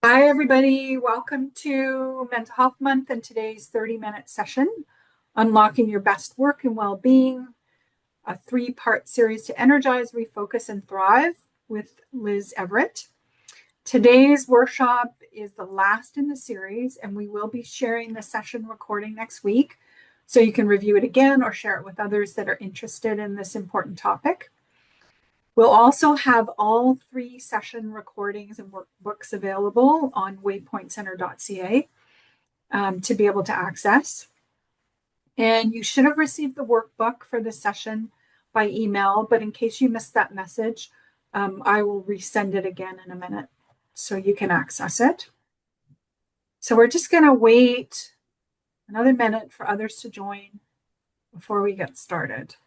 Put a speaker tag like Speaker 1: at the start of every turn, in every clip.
Speaker 1: Hi, everybody. Welcome to Mental Health Month and today's 30-minute session, Unlocking Your Best Work and Well-Being, a three-part series to energize, refocus, and thrive with Liz Everett. Today's workshop is the last in the series, and we will be sharing the session recording next week, so you can review it again or share it with others that are interested in this important topic. We'll also have all three session recordings and workbooks available on waypointcenter.ca to be able to access. And you should have received the workbook for this session by email, but in case you missed that message, I will resend it again in a minute so you can access it. So we're just going to wait another minute for others to join before we get started.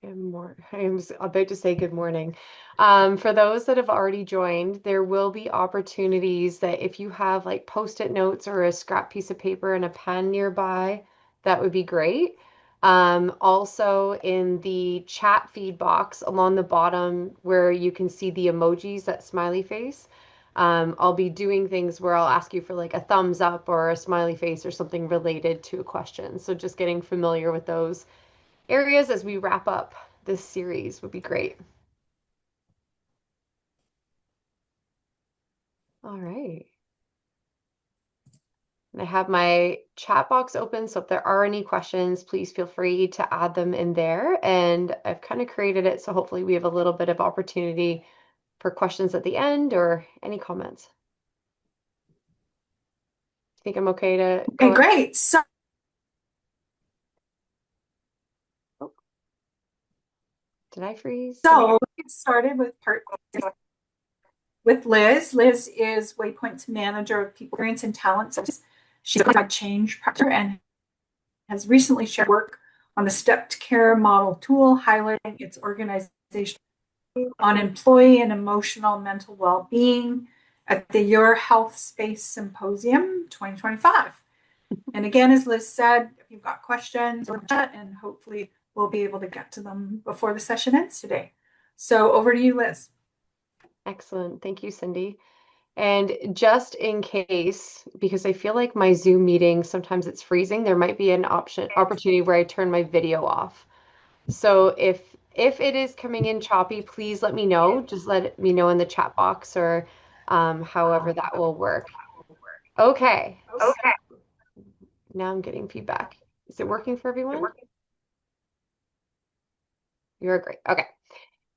Speaker 2: Good morning. I'm about to say good morning. For those that have already joined, there will be opportunities that if you have like post-it notes or a scrap piece of paper and a pen nearby, that would be great. Also in the chat feed box along the bottom where you can see the emojis, that smiley face, I'll be doing things where I'll ask you for like a thumbs up or a smiley face or something related to a question. So just getting familiar with those areas as we wrap up this series would be great. All right. And I have my chat box open, so if there are any questions, please feel free to add them in there. And I've kind of created it, so hopefully we have a little bit of opportunity for questions at the end or any comments. I think I'm okay to
Speaker 1: Okay,
Speaker 2: go.
Speaker 1: great. So
Speaker 2: Oh, did I freeze?
Speaker 1: let's get started with part with Liz. Liz is Waypoint's manager of people experience and talents. She's a change practitioner and has recently shared work on the stepped care model tool, highlighting its organization on employee and emotional mental well-being at the Your Health Space Symposium 2025. And again, as Liz said, if you've got questions, and hopefully we'll be able to get to them before the session ends today. So over to you, Liz.
Speaker 2: Excellent. Thank you, Cindy. And just in case, because I feel like my Zoom meeting, sometimes it's freezing, there might be an opportunity where I turn my video off. So if it is coming in choppy, please let me know. Just let me know in the chat box or however that will work. Okay, so now I'm getting feedback. Is it working for everyone? You're great. Okay.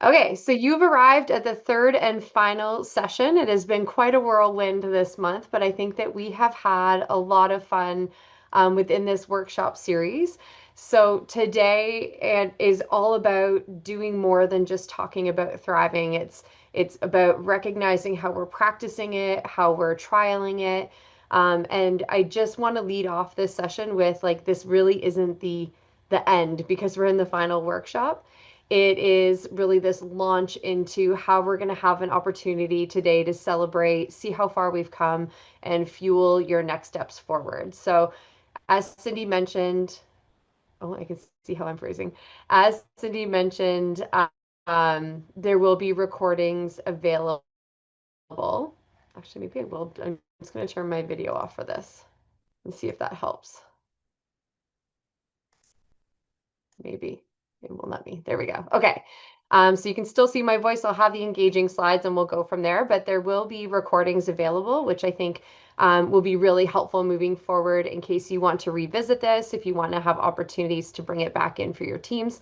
Speaker 2: Okay, so you've arrived at the third and final session. It has been quite a whirlwind this month, but I think that we have had a lot of fun within this workshop series. So today is all about doing more than just talking about thriving. It's about recognizing how we're practicing it, how we're trialing it. And I just want to lead off this session with like this really isn't the end because we're in the final workshop. It is really this launch into how we're going to have an opportunity today to celebrate, see how far we've come, and fuel your next steps forward. So, as Cindy mentioned, oh, I can see how I'm phrasing. As Cindy mentioned, there will be recordings available. Actually, maybe I will. I'm just going to turn my video off for this and see if that helps. Maybe it will let me. There we go. Okay. So you can still see my voice. I'll have the engaging slides and we'll go from there, but there will be recordings available, which I think will be really helpful moving forward in case you want to revisit this, if you want to have opportunities to bring it back in for your teams.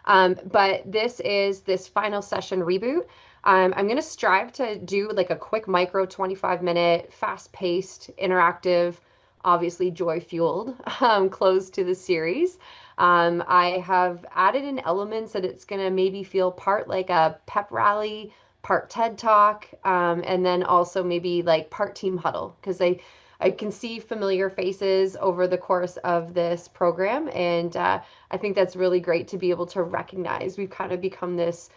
Speaker 2: But this is this final session reboot. I'm going to strive to do like a quick micro 25-minute, fast-paced, interactive, obviously joy-fueled close to the series. I have added in elements that it's going to maybe feel part like a pep rally, part TED Talk, and then also maybe like part team huddle because I can see familiar faces over the course of this program, and I think that's really great to be able to recognize. We've kind of become this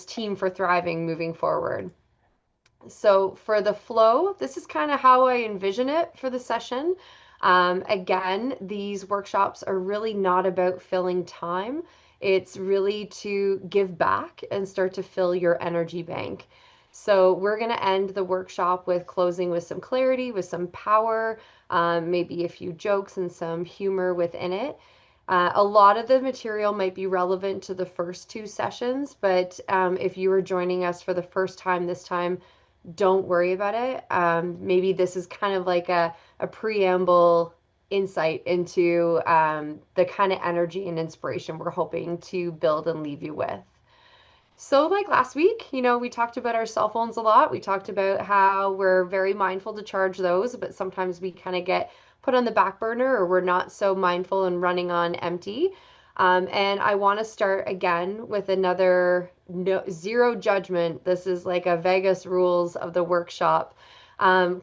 Speaker 2: team for thriving moving forward. So for the flow, this is kind of how I envision it for the session. Again, these workshops are really not about filling time. It's really to give back and start to fill your energy bank. So we're going to end the workshop with closing with some clarity, with some power, maybe a few jokes and some humor within it. A lot of the material might be relevant to the first two sessions, but if you are joining us for the first time this time, don't worry about it. Maybe this is kind of like a preamble insight into the kind of energy and inspiration we're hoping to build and leave you with. So, like last week, we talked about our cell phones a lot. We talked about how we're very mindful to charge those, but sometimes we kind of get put on the back burner or we're not so mindful and running on empty. And I want to start again with another no, zero judgment. This is like a Vegas rules of the workshop.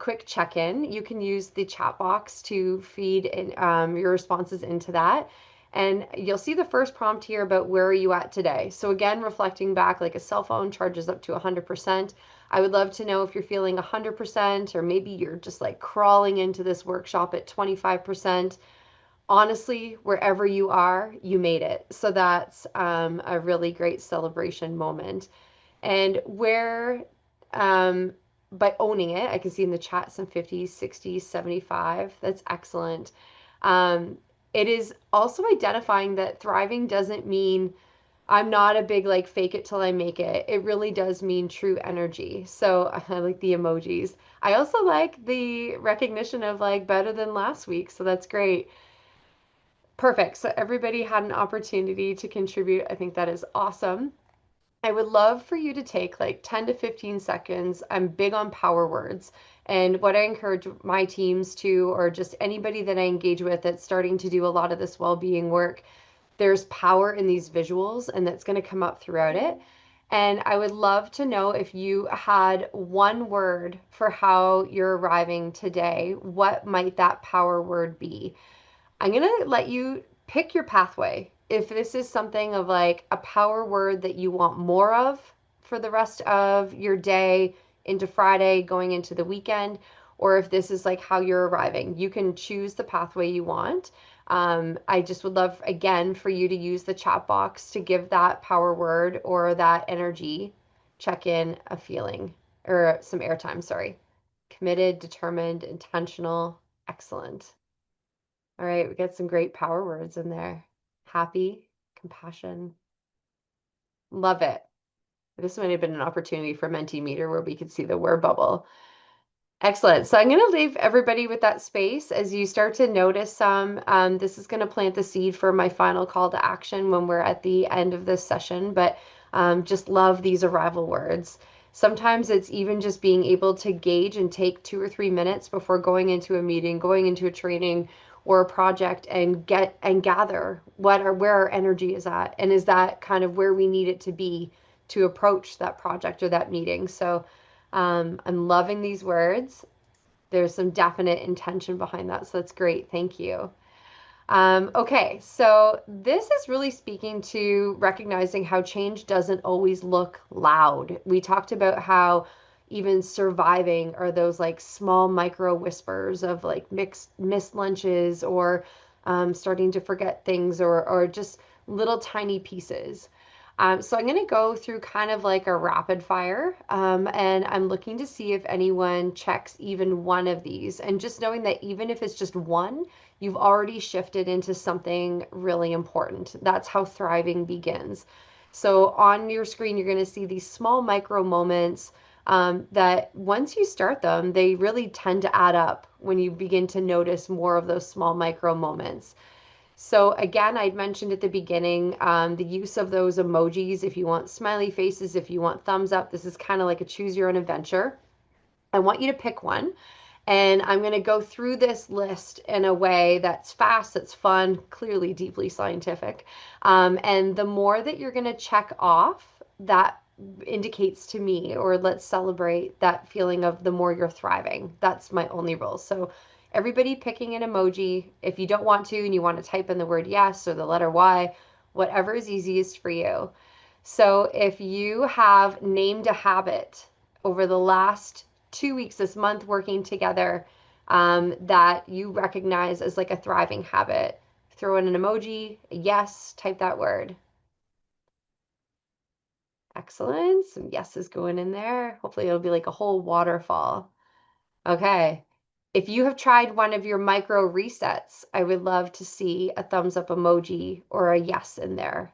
Speaker 2: Quick check-in. You can use the chat box to feed in, your responses into that. And you'll see the first prompt here about where are you at today. So again, reflecting back, like a cell phone charges up to 100%. I would love to know if you're feeling 100% or maybe you're just like crawling into this workshop at 25%. Honestly, wherever you are, you made it. So that's a really great celebration moment. And where, um, by owning it, I can see in the chat some 50s, 60s, 75. That's excellent. Um, it is also identifying that thriving doesn't mean I'm not a big like fake it till I make it. It really does mean true energy. So I like the emojis. I also like the recognition of like better than last week. So that's great. Perfect. So everybody had an opportunity to contribute. I think that is awesome. I would love for you to take like 10 to 15 seconds. I'm big on power words. And what I encourage my teams to, or just anybody that I engage with that's starting to do a lot of this well being work, there's power in these visuals, and that's going to come up throughout it. And I would love to know if you had one word for how you're arriving today, what might that power word be? I'm going to let you pick your pathway. If this is something of like a power word that you want more of for the rest of your day into Friday, going into the weekend, or if this is like how you're arriving, you can choose the pathway you want. I just would love, again, for you to use the chat box to give that power word or that energy check in a feeling or some airtime, sorry. Committed, determined, intentional, excellent. All right, we got some great power words in there. Happy, compassion. Love it. This might have been an opportunity for Mentimeter where we could see the word bubble. Excellent. So I'm going to leave everybody with that space as you start to notice some. This is going to plant the seed for my final call to action when we're at the end of this session, but just love these arrival words. Sometimes it's even just being able to gauge and take 2 or 3 minutes before going into a meeting, going into a training or a project and get and gather where our energy is at. And is that kind of where we need it to be to approach that project or that meeting? So I'm loving these words. There's some definite intention behind that. So that's great. Thank you. Okay, so this is really speaking to recognizing how change doesn't always look loud. We talked about how even surviving are those like small micro whispers of like missed lunches or starting to forget things or just little tiny pieces. So I'm going to go through kind of like a rapid fire, and I'm looking to see if anyone checks even one of these. And just knowing that even if it's just one, you've already shifted into something really important. That's how thriving begins. So on your screen, you're going to see these small micro moments that once you start them, they really tend to add up when you begin to notice more of those small micro moments. So again, I'd mentioned at the beginning the use of those emojis. If you want smiley faces, if you want thumbs up, this is kind of like a choose your own adventure. I want you to pick one. And I'm going to go through this list in a way that's fast, that's fun, clearly deeply scientific. And the more that you're going to check off, that indicates to me, or let's celebrate that feeling of the more you're thriving. That's my only rule. So everybody picking an emoji. If you don't want to and you want to type in the word yes or the letter Y, whatever is easiest for you. So if you have named a habit over the last 2 weeks, this month working together, that you recognize as like a thriving habit, throw in an emoji, a yes, type that word. Excellent. Some yeses going in there. Hopefully it'll be like a whole waterfall. Okay. If you have tried one of your micro resets, I would love to see a thumbs up emoji or a yes in there.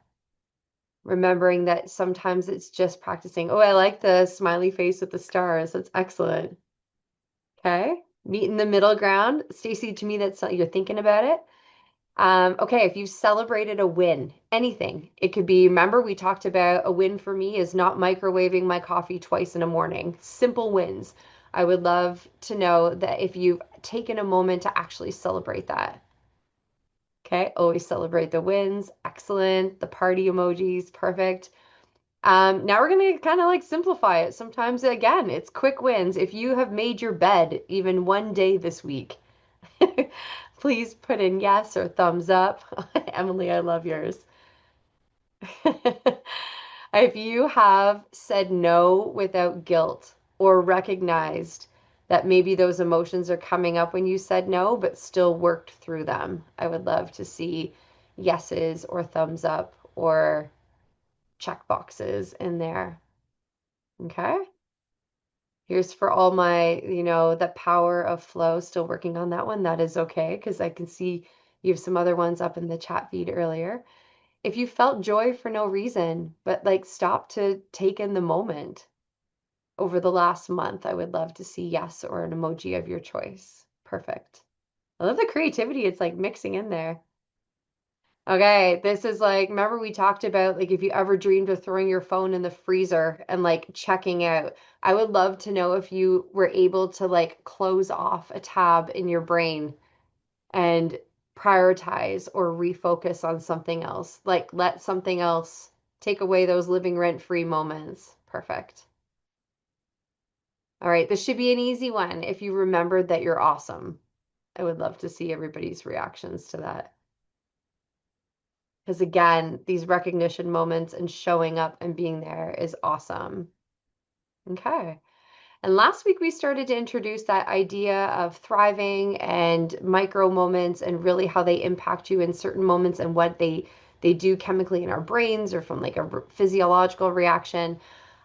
Speaker 2: Remembering that sometimes it's just practicing. Oh, I like the smiley face with the stars. That's excellent. Okay. Meet in the middle ground. Stacy, to me, that's you're thinking about it. Okay, if you've celebrated a win, anything, it could be, remember we talked about a win for me is not microwaving my coffee twice in a morning. Simple wins. I would love to know that if you've taken a moment to actually celebrate that. Okay, always celebrate the wins. Excellent. The party emojis, perfect. Now we're going to kind of like simplify it. Sometimes, again, it's quick wins. If you have made your bed even one day this week, please put in yes or thumbs up. Emily, I love yours. If you have said no without guilt or recognized that maybe those emotions are coming up when you said no, but still worked through them, I would love to see yeses or thumbs up or check boxes in there. Okay. Here's for all my, the power of flow, still working on that one. That is okay, because I can see you have some other ones up in the chat feed earlier. If you felt joy for no reason, but like stop to take in the moment over the last month, I would love to see yes or an emoji of your choice. Perfect. I love the creativity it's like mixing in there. Okay, this is like, remember we talked about like if you ever dreamed of throwing your phone in the freezer and like checking out. I would love to know if you were able to like close off a tab in your brain and prioritize or refocus on something else. Like let something else take away those living rent-free moments. Perfect. All right, this should be an easy one if you remembered that you're awesome. I would love to see everybody's reactions to that. Because again, these recognition moments and showing up and being there is awesome. Okay. And last week we started to introduce that idea of thriving and micro moments and really how they impact you in certain moments and what they do chemically in our brains or from like a physiological reaction.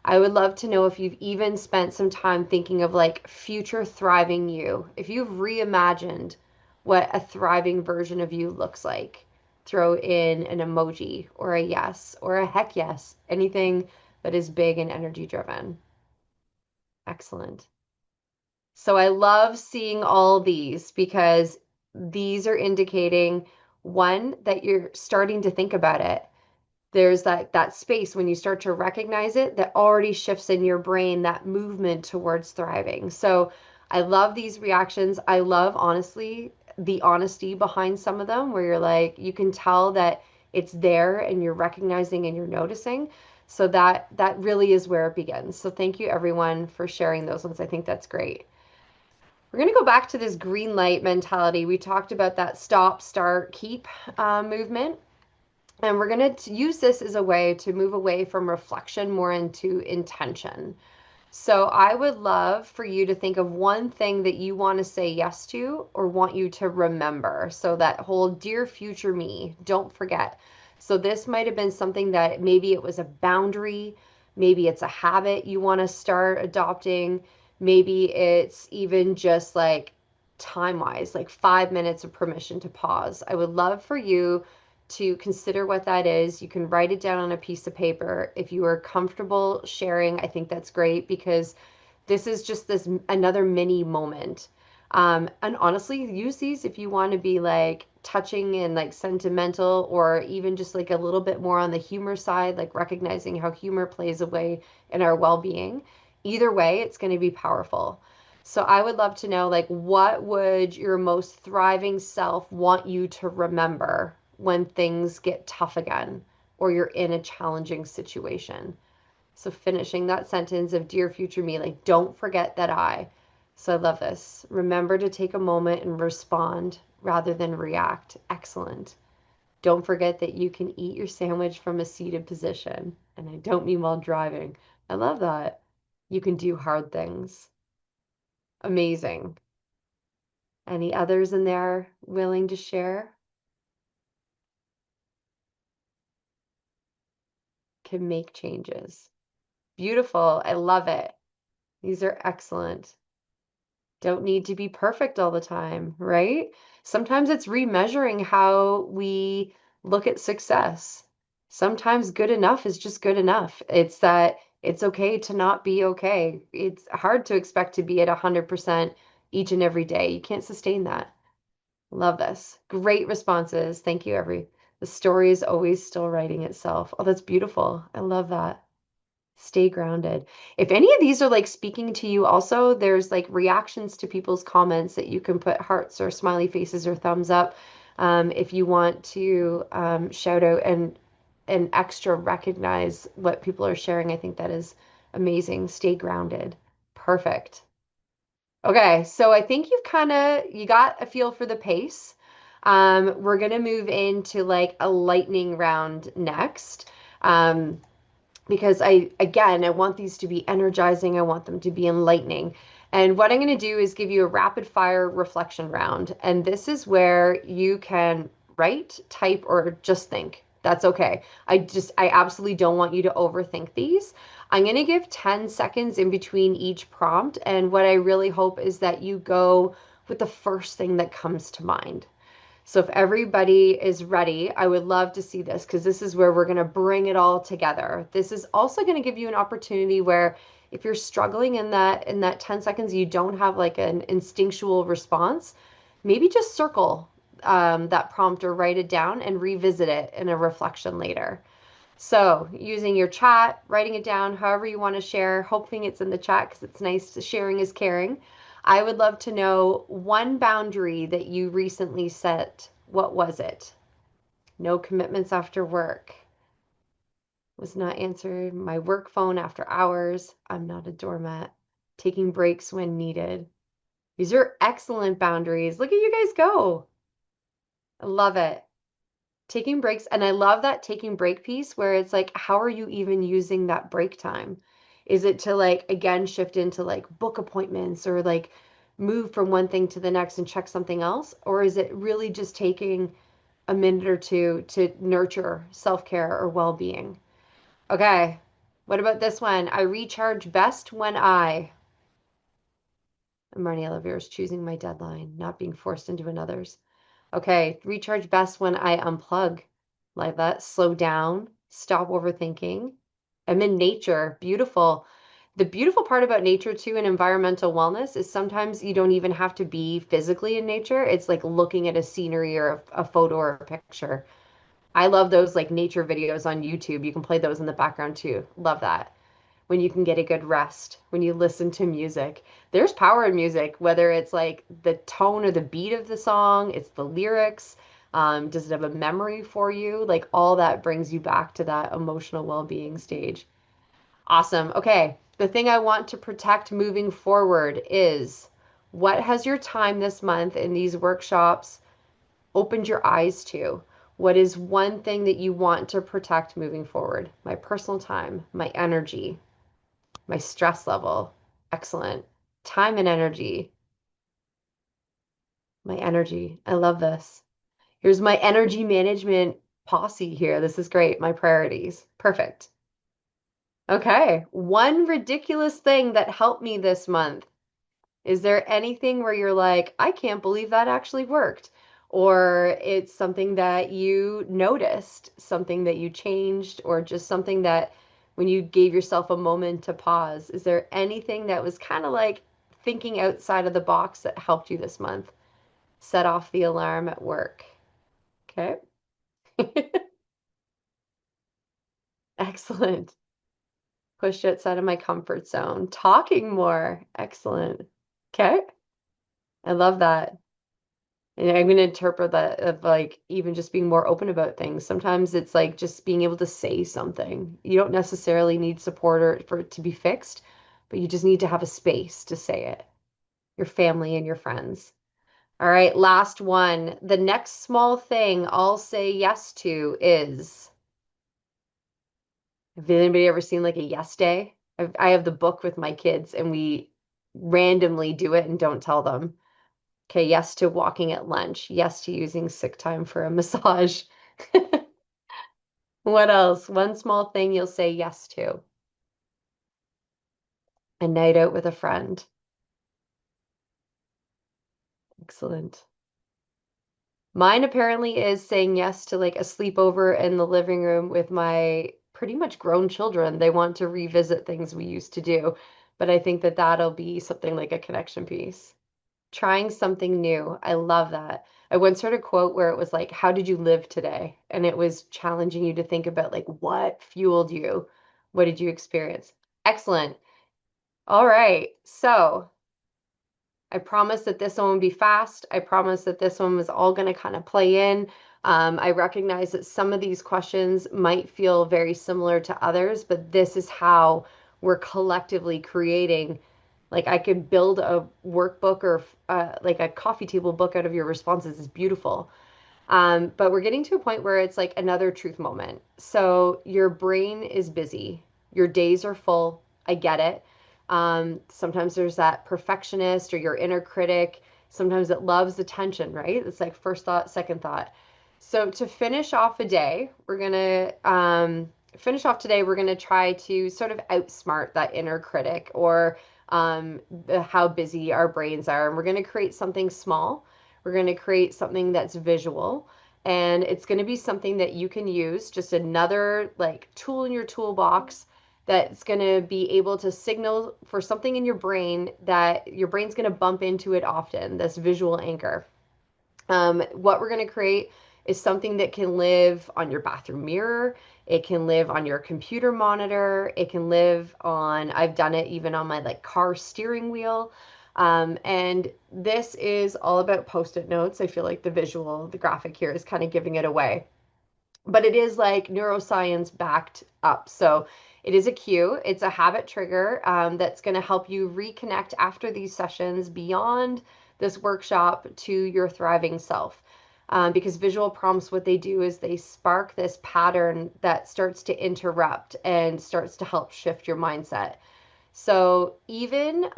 Speaker 2: I would love to know if you've even spent some time thinking of like future thriving you. If you've reimagined what a thriving version of you looks like. Throw in an emoji or a yes or a heck yes, anything that is big and energy driven. Excellent. So I love seeing all these because these are indicating one, that you're starting to think about it. There's that space when you start to recognize it that already shifts in your brain that movement towards thriving. So I love these reactions. I love honestly the honesty behind some of them where you're like you can tell that it's there and you're recognizing and you're noticing. So that really is where it begins. So thank you everyone for sharing those ones. I think that's great. We're going to go back to this green light mentality. We talked about that stop, start, keep movement. And we're going to use this as a way to move away from reflection more into intention. So I would love for you to think of one thing that you want to say yes to or want you to remember. So that whole dear future me, don't forget. So this might have been something that maybe it was a boundary, maybe it's a habit you want to start adopting, maybe it's even just like time wise, like 5 minutes of permission to pause. I would love for you to consider what that is. You can write it down on a piece of paper. If you are comfortable sharing, I think that's great because this is just this another mini moment. And honestly, use these if you want to be like touching and like sentimental, or even just like a little bit more on the humor side, like recognizing how humor plays a way in our well-being. Either way, it's going to be powerful. So I would love to know, like, what would your most thriving self want you to remember when things get tough again or you're in a challenging situation? So finishing that sentence of dear future me, like, don't forget that I. So I love this. Remember to take a moment and respond rather than react. Excellent. Don't forget that you can eat your sandwich from a seated position. And I don't mean while driving. I love that. You can do hard things. Amazing. Any others in there willing to share? Can make changes. Beautiful. I love it. These are excellent. Don't need to be perfect all the time, right? Sometimes it's remeasuring how we look at success. Sometimes good enough is just good enough. It's that it's okay to not be okay. It's hard to expect to be at 100% each and every day. You can't sustain that. Love this. Great responses. Thank you, every. The story is always still writing itself. Oh, that's beautiful. I love that. Stay grounded. If any of these are like speaking to you also, there's like reactions to people's comments that you can put hearts or smiley faces or thumbs up. If you want to shout out and extra recognize what people are sharing, I think that is amazing. Stay grounded. Perfect. Okay, so I think you got a feel for the pace. We're gonna move into like a lightning round next. Because I want these to be energizing. I want them to be enlightening. And what I'm going to do is give you a rapid fire reflection round. And this is where you can write, type, or just think. That's okay. I absolutely don't want you to overthink these. I'm going to give 10 seconds in between each prompt. And what I really hope is that you go with the first thing that comes to mind. So if everybody is ready, I would love to see this because this is where we're going to bring it all together. This is also going to give you an opportunity where if you're struggling in that 10 seconds, you don't have like an instinctual response, maybe just circle that prompt or write it down and revisit it in a reflection later. So using your chat, writing it down, however you want to share, hoping it's in the chat because it's nice. Sharing is caring. I would love to know one boundary that you recently set. What was it? No commitments after work. Was not answered. My work phone after hours. I'm not a doormat. Taking breaks when needed. These are excellent boundaries. Look at you guys go. I love it. Taking breaks, and I love that taking break piece where it's like, how are you even using that break time? Is it to like again shift into like book appointments or like move from one thing to the next and check something else? Or is it really just taking a minute or two to nurture self-care or well-being? Okay, what about this one? I recharge best when Marnie Olivier is choosing my deadline, not being forced into another's. Okay, recharge best when I unplug. Like that, slow down, stop overthinking. I'm in nature. Beautiful. The beautiful part about nature too and environmental wellness is sometimes you don't even have to be physically in nature. It's like looking at a scenery or a photo or a picture. I love those like nature videos on YouTube. You can play those in the background too. Love that when you can get a good rest, when you listen to music. There's power in music, whether it's like the tone or the beat of the song, it's the lyrics. Does it have a memory for you? Like all that brings you back to that emotional well-being stage. Awesome. Okay. The thing I want to protect moving forward is what has your time this month in these workshops opened your eyes to? What is one thing that you want to protect moving forward? My personal time, my energy, my stress level. Excellent. Time and energy. My energy. I love this. Here's my energy management posse here. This is great. My priorities. Perfect. Okay. One ridiculous thing that helped me this month. Is there anything where you're like, I can't believe that actually worked? Or it's something that you noticed, something that you changed, or just something that when you gave yourself a moment to pause, is there anything that was kind of like thinking outside of the box that helped you this month? Set off the alarm at work. Okay. Excellent. Pushed outside of my comfort zone. Talking more. Excellent. Okay. I love that. And I'm going to interpret that of like even just being more open about things. Sometimes it's like just being able to say something. You don't necessarily need support or for it to be fixed, but you just need to have a space to say it. Your family and your friends. All right, last one. The next small thing I'll say yes to is, have anybody ever seen like a yes day? I have the book with my kids and we randomly do it and don't tell them. Okay, yes to walking at lunch. Yes to using sick time for a massage. What else? One small thing you'll say yes to. A night out with a friend. Excellent. Mine apparently is saying yes to like a sleepover in the living room with my pretty much grown children. They want to revisit things we used to do, but I think that that'll be something like a connection piece. Trying something new. I love that. I once heard a quote where it was like, "How did you live today?" And it was challenging you to think about like what fueled you? What did you experience? Excellent. All right. So I promise that this one would be fast. I promise that this one was all going to kind of play in. I recognize that some of these questions might feel very similar to others, but this is how we're collectively creating. Like I could build a workbook or like a coffee table book out of your responses. Is beautiful. But we're getting to a point where it's like another truth moment. So your brain is busy, your days are full. I get it. Sometimes there's that perfectionist or your inner critic. Sometimes it loves attention, right? It's like first thought, second thought. So to finish off a day, we're gonna finish off today. We're gonna try to sort of outsmart that inner critic or how busy our brains are, and we're gonna create something small. We're going to create something that's visual, and it's going to be something that you can use, just another like tool in your toolbox that's going to be able to signal for something in your brain that your brain's going to bump into it often, this visual anchor. What we're going to create is something that can live on your bathroom mirror. It can live on your computer monitor. It can live on, I've done it even on my like car steering wheel. And this is all about post-it notes. I feel like the visual, the graphic here is kind of giving it away, but it is like neuroscience backed up. So it is a cue, it's a habit trigger that's going to help you reconnect after these sessions beyond this workshop to your thriving self. Because visual prompts, what they do is they spark this pattern that starts to interrupt and starts to help shift your mindset. So even,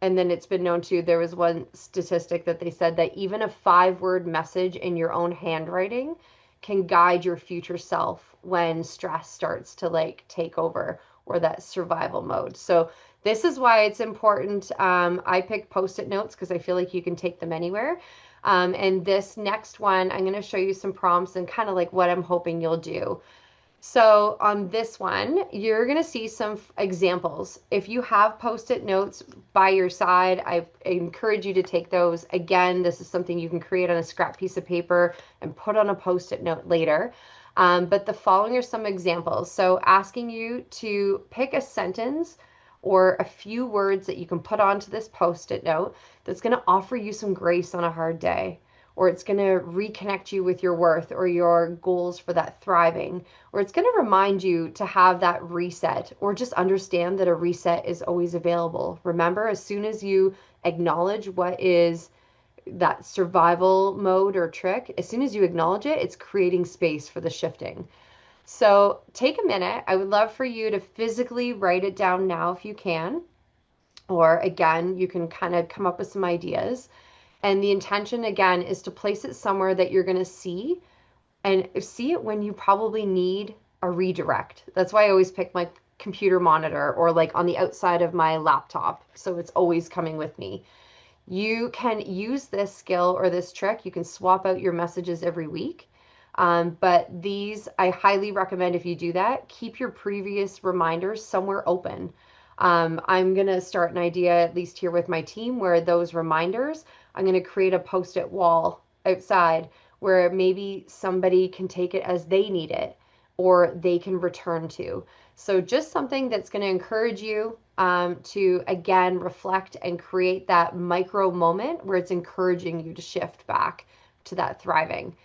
Speaker 2: and then it's been known to, there was one statistic that they said that even a 5 word message in your own handwriting can guide your future self when stress starts to like take over or that survival mode. So this is why it's important. I picked post-it notes because I feel like you can take them anywhere. And this next one, I'm going to show you some prompts and kind of like what I'm hoping you'll do. So on this one, you're going to see some examples. If you have post-it notes by your side, I encourage you to take those. Again, this is something you can create on a scrap piece of paper and put on a post-it note later. But the following are some examples. So asking you to pick a sentence or a few words that you can put onto this post-it note that's going to offer you some grace on a hard day, or it's going to reconnect you with your worth or your goals for that thriving, or it's going to remind you to have that reset, or just understand that a reset is always available. Remember, as soon as you acknowledge what is that survival mode or trick, as soon as you acknowledge it, it's creating space for the shifting. So take a minute. I would love for you to physically write it down now if you can. Or again, you can kind of come up with some ideas. And the intention again is to place it somewhere that you're going to see and see it when you probably need a redirect. That's why I always pick my computer monitor or like on the outside of my laptop. So it's always coming with me. You can use this skill or this trick. You can swap out your messages every week. But these, I highly recommend if you do that, keep your previous reminders somewhere open. I'm going to start an idea, at least here with my team, where those reminders, I'm going to create a post it wall outside where maybe somebody can take it as they need it or they can return to. So just something that's going to encourage you to again reflect and create that micro moment where it's encouraging you to shift back to that thriving.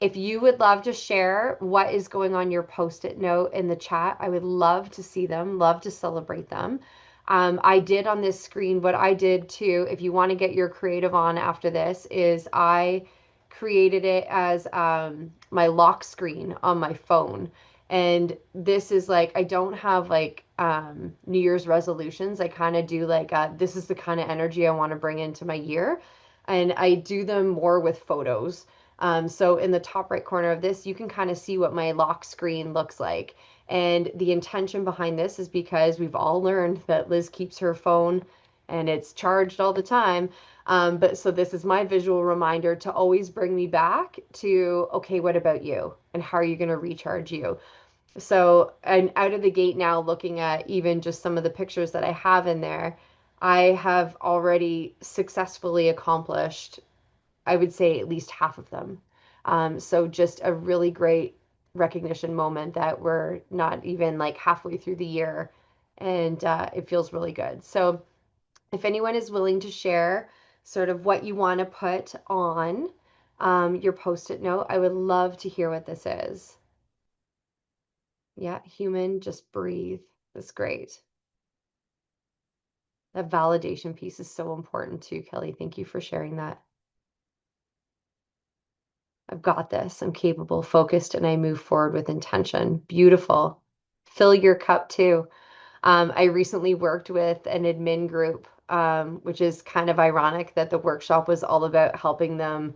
Speaker 2: If you would love to share what is going on your post-it note in the chat, I would love to see them, love to celebrate them. I did on this screen what I did too. If you want to get your creative on after this, is I created it as my lock screen on my phone. And this is like, I don't have like New Year's resolutions. I kind of do like, this is the kind of energy I want to bring into my year. And I do them more with photos. So in the top right corner of this, you can kind of see what my lock screen looks like. And the intention behind this is because we've all learned that Liz keeps her phone and it's charged all the time. But so this is my visual reminder to always bring me back to, okay, what about you? And how are you going to recharge you? So, and out of the gate now, looking at even just some of the pictures that I have in there, I have already successfully accomplished, I would say, at least half of them. So, just a really great recognition moment that we're not even like halfway through the year, and it feels really good. So, if anyone is willing to share sort of what you want to put on your post-it note, I would love to hear what this is. Yeah, human, just breathe. That's great. That validation piece is so important too, Kelly. Thank you for sharing that. I've got this. I'm capable, focused, and I move forward with intention. Beautiful. Fill your cup too. I recently worked with an admin group, which is kind of ironic that the workshop was all about helping them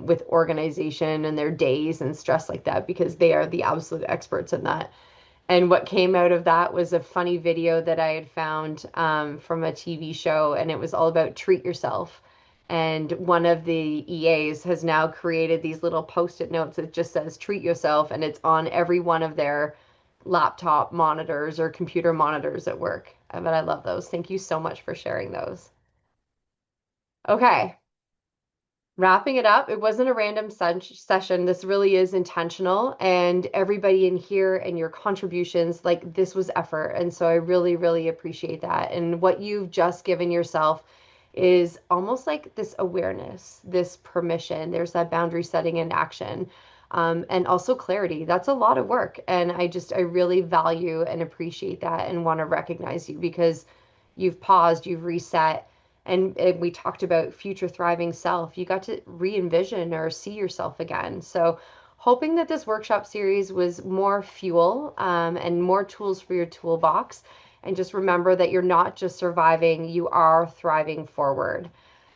Speaker 2: with organization and their days and stress like that, because they are the absolute experts in that. And what came out of that was a funny video that I had found from a TV show, and it was all about treat yourself. And one of the EAs has now created these little post-it notes that just says treat yourself, and it's on every one of their laptop monitors or computer monitors at work. But I love those. Thank you so much for sharing those. Okay, wrapping it up, it wasn't a random session. This really is intentional, and everybody in here and your contributions, like this was effort. And so I really, really appreciate that. And what you've just given yourself is almost like this awareness, this permission. There's that boundary setting in action. And also clarity. That's a lot of work. And I really value and appreciate that and want to recognize you because you've paused, you've reset, and we talked about future thriving self. You got to re-envision or see yourself again. So hoping that this workshop series was more fuel and more tools for your toolbox. And just remember that you're not just surviving, you are thriving forward.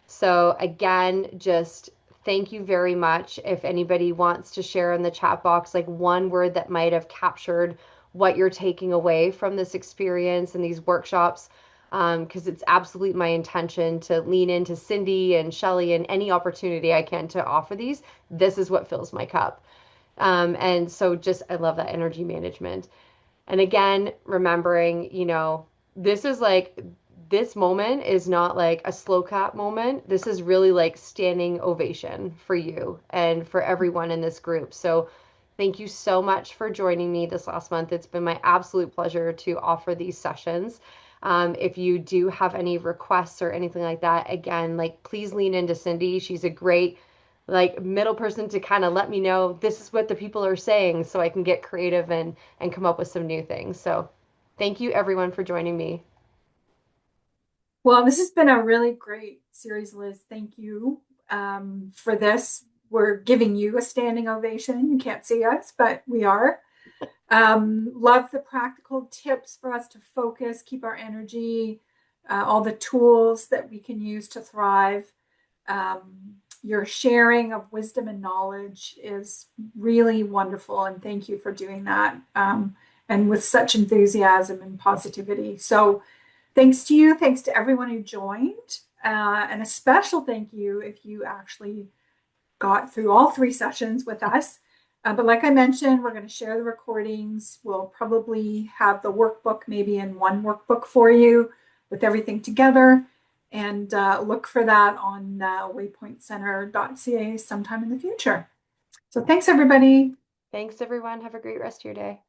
Speaker 2: So again, just thank you very much. If anybody wants to share in the chat box, like one word that might have captured what you're taking away from this experience and these workshops, because it's absolutely my intention to lean into Cindy and Shelly and any opportunity I can to offer these. This is what fills my cup. And so just, I love that energy management. And again, remembering, this is like, this moment is not like a slow clap moment. This is really like standing ovation for you and for everyone in this group. So thank you so much for joining me this last month. It's been my absolute pleasure to offer these sessions. If you do have any requests or anything like that, again, like please lean into Cindy. She's a great like middle person to kind of let me know this is what the people are saying so I can get creative and come up with some new things. So thank you everyone for joining me.
Speaker 1: Well, this has been a really great series, Liz. Thank you for this. We're giving you a standing ovation. You can't see us, but we are. Love the practical tips for us to focus, keep our energy, all the tools that we can use to thrive. Your sharing of wisdom and knowledge is really wonderful, and thank you for doing that, and with such enthusiasm and positivity. So, thanks to you, thanks to everyone who joined, and a special thank you if you actually got through all three sessions with us. But like I mentioned, we're going to share the recordings. We'll probably have the workbook maybe in one workbook for you with everything together. And look for that on waypointcenter.ca sometime in the future. So thanks, everybody.
Speaker 2: Thanks everyone. Have a great rest of your day.